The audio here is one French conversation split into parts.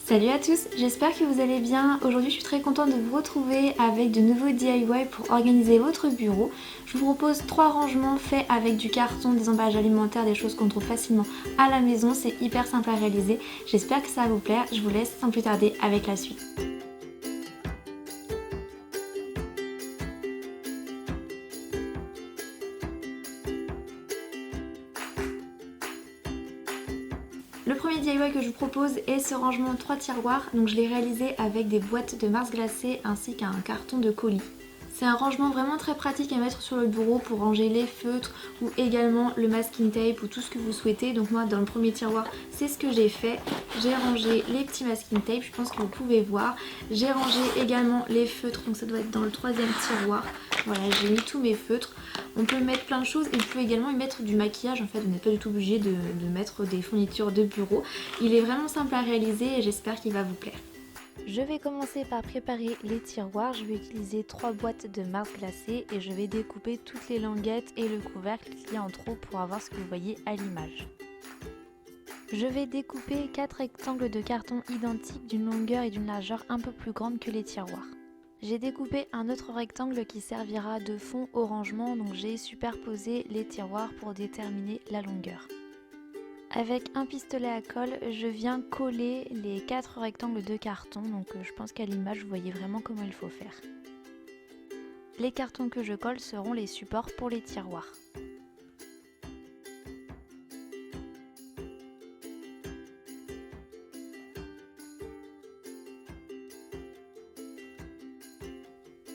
Salut à tous, j'espère que vous allez bien. Aujourd'hui je suis très contente de vous retrouver avec de nouveaux DIY pour organiser votre bureau. Je vous propose 3 rangements faits avec du carton, des emballages alimentaires, des choses qu'on trouve facilement à la maison. C'est hyper simple à réaliser. J'espère que ça va vous plaire. Je vous laisse sans plus tarder avec la suite. Le premier DIY que je vous propose est ce rangement de 3 tiroirs. Donc je l'ai réalisé avec des boîtes de Mars glacées ainsi qu'un carton de colis. C'est un rangement vraiment très pratique à mettre sur le bureau pour ranger les feutres ou également le masking tape ou tout ce que vous souhaitez. Donc moi dans le premier tiroir c'est ce que j'ai fait. J'ai rangé les petits masking tape, je pense que vous pouvez voir. J'ai rangé également les feutres, donc ça doit être dans le troisième tiroir. Voilà, j'ai mis tous mes feutres. On peut mettre plein de choses et vous pouvez également y mettre du maquillage. En fait, vous n'êtes pas du tout obligé de mettre des fournitures de bureau. Il est vraiment simple à réaliser et j'espère qu'il va vous plaire. Je vais commencer par préparer les tiroirs. Je vais utiliser 3 boîtes de Mars glacée et je vais découper toutes les languettes et le couvercle qu'il y a en trop pour avoir ce que vous voyez à l'image. Je vais découper 4 rectangles de carton identiques d'une longueur et d'une largeur un peu plus grande que les tiroirs. J'ai découpé un autre rectangle qui servira de fond au rangement, donc j'ai superposé les tiroirs pour déterminer la longueur. Avec un pistolet à colle, je viens coller les 4 rectangles de carton, donc je pense qu'à l'image vous voyez vraiment comment il faut faire. Les cartons que je colle seront les supports pour les tiroirs.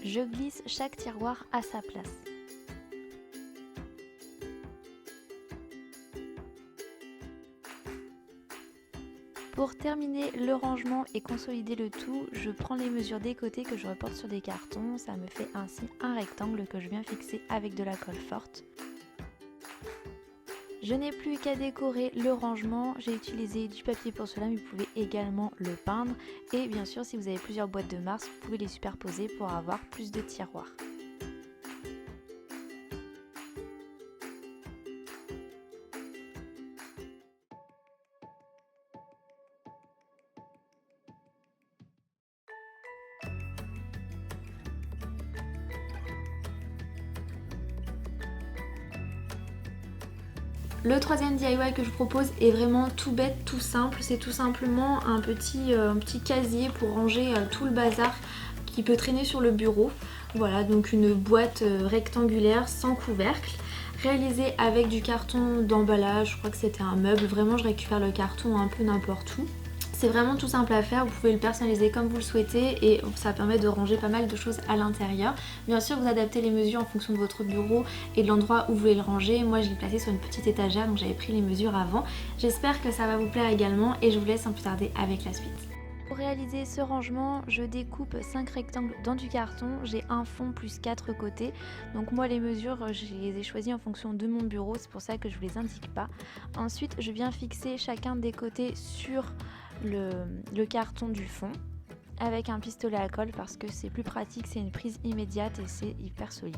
Je glisse chaque tiroir à sa place. Pour terminer le rangement et consolider le tout, je prends les mesures des côtés que je reporte sur des cartons. Ça me fait ainsi un rectangle que je viens fixer avec de la colle forte. Je n'ai plus qu'à décorer le rangement. J'ai utilisé du papier pour cela, mais vous pouvez également le peindre. Et bien sûr, si vous avez plusieurs boîtes de Mars, vous pouvez les superposer pour avoir plus de tiroirs. Le troisième DIY que je vous propose est vraiment tout bête, tout simple. C'est tout simplement un petit casier pour ranger tout le bazar qui peut traîner sur le bureau. Voilà, donc une boîte rectangulaire sans couvercle, réalisée avec du carton d'emballage. Je crois que c'était un meuble. Vraiment, je récupère le carton un peu n'importe où. C'est vraiment tout simple à faire, vous pouvez le personnaliser comme vous le souhaitez et ça permet de ranger pas mal de choses à l'intérieur. Bien sûr, vous adaptez les mesures en fonction de votre bureau et de l'endroit où vous voulez le ranger. Moi, je l'ai placé sur une petite étagère, donc j'avais pris les mesures avant. J'espère que ça va vous plaire également et je vous laisse sans plus tarder avec la suite. Pour réaliser ce rangement, je découpe 5 rectangles dans du carton. J'ai un fond plus 4 côtés. Donc moi, les mesures, je les ai choisies en fonction de mon bureau. C'est pour ça que je ne vous les indique pas. Ensuite, je viens fixer chacun des côtés sur le carton du fond avec un pistolet à colle parce que c'est plus pratique, c'est une prise immédiate et c'est hyper solide.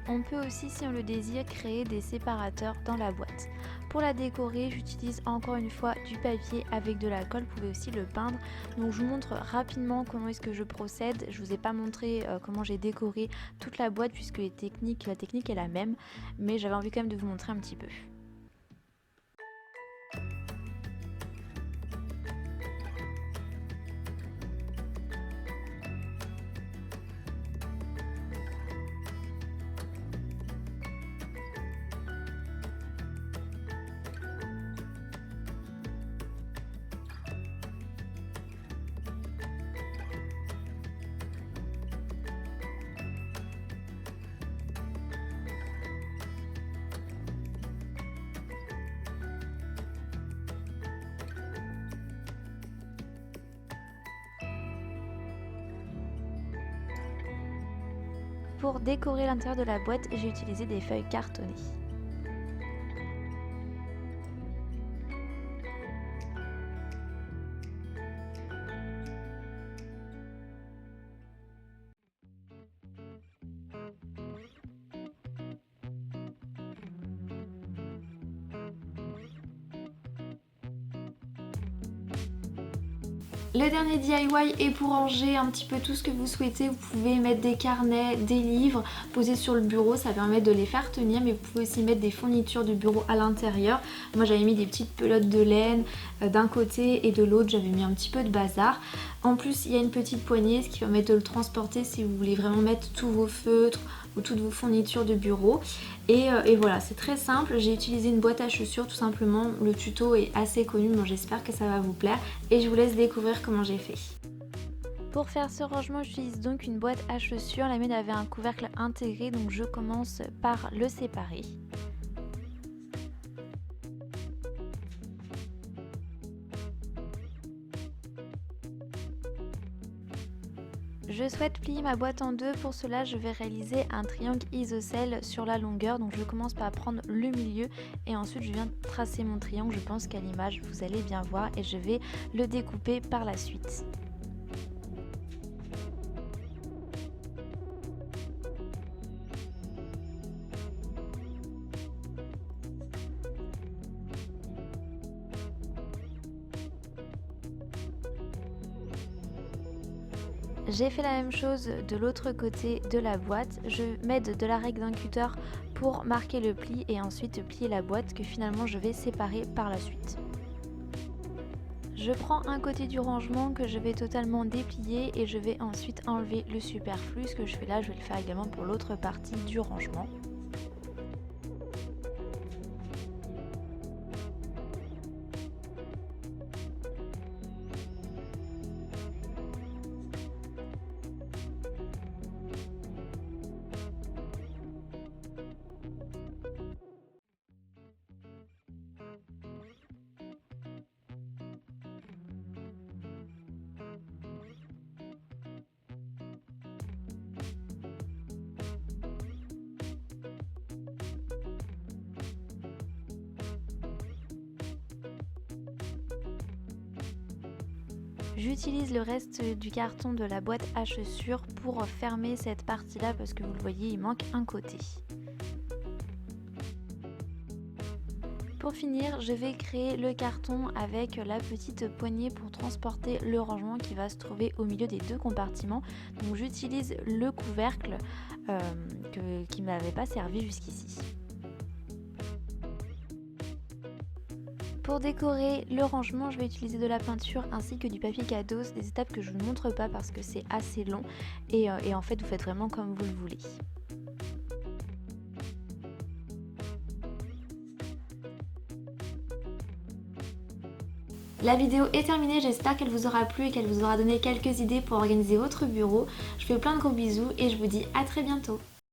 On peut aussi, si on le désire, créer des séparateurs dans la boîte. Pour la décorer, j'utilise encore une fois du papier avec de la colle, vous pouvez aussi le peindre. Donc je vous montre rapidement comment est-ce que je procède. Je vous ai pas montré comment j'ai décoré toute la boîte puisque la technique est la même, mais j'avais envie quand même de vous montrer un petit peu. Pour décorer l'intérieur de la boîte, j'ai utilisé des feuilles cartonnées. Le dernier DIY est pour ranger un petit peu tout ce que vous souhaitez. Vous pouvez mettre des carnets, des livres, poser sur le bureau, ça permet de les faire tenir, mais vous pouvez aussi mettre des fournitures du bureau à l'intérieur. Moi j'avais mis des petites pelotes de laine d'un côté et de l'autre j'avais mis un petit peu de bazar. En plus il y a une petite poignée, ce qui permet de le transporter si vous voulez vraiment mettre tous vos feutres ou toutes vos fournitures de bureau. Et voilà, c'est très simple. J'ai utilisé une boîte à chaussures tout simplement. Le tuto est assez connu, donc j'espère que ça va vous plaire. Et je vous laisse découvrir comment j'ai fait. Pour faire ce rangement, j'utilise donc une boîte à chaussures. La mienne avait un couvercle intégré, donc je commence par le séparer. Je souhaite plier ma boîte en deux, pour cela je vais réaliser un triangle isocèle sur la longueur. Donc je commence par prendre le milieu et ensuite je viens tracer mon triangle. Je pense qu'à l'image vous allez bien voir et je vais le découper par la suite. J'ai fait la même chose de l'autre côté de la boîte. Je m'aide de la règle d'un cutter pour marquer le pli et ensuite plier la boîte que finalement je vais séparer par la suite. Je prends un côté du rangement que je vais totalement déplier et je vais ensuite enlever le superflu. Ce que je fais là, je vais le faire également pour l'autre partie du rangement. J'utilise le reste du carton de la boîte à chaussures pour fermer cette partie là parce que vous le voyez, il manque un côté. Pour finir, je vais créer le carton avec la petite poignée pour transporter le rangement qui va se trouver au milieu des deux compartiments. Donc j'utilise le couvercle qui ne m'avait pas servi jusqu'ici. Pour décorer le rangement, je vais utiliser de la peinture ainsi que du papier cadeau, des étapes que je ne vous montre pas parce que c'est assez long et en fait vous faites vraiment comme vous le voulez. La vidéo est terminée, j'espère qu'elle vous aura plu et qu'elle vous aura donné quelques idées pour organiser votre bureau. Je vous fais plein de gros bisous et je vous dis à très bientôt.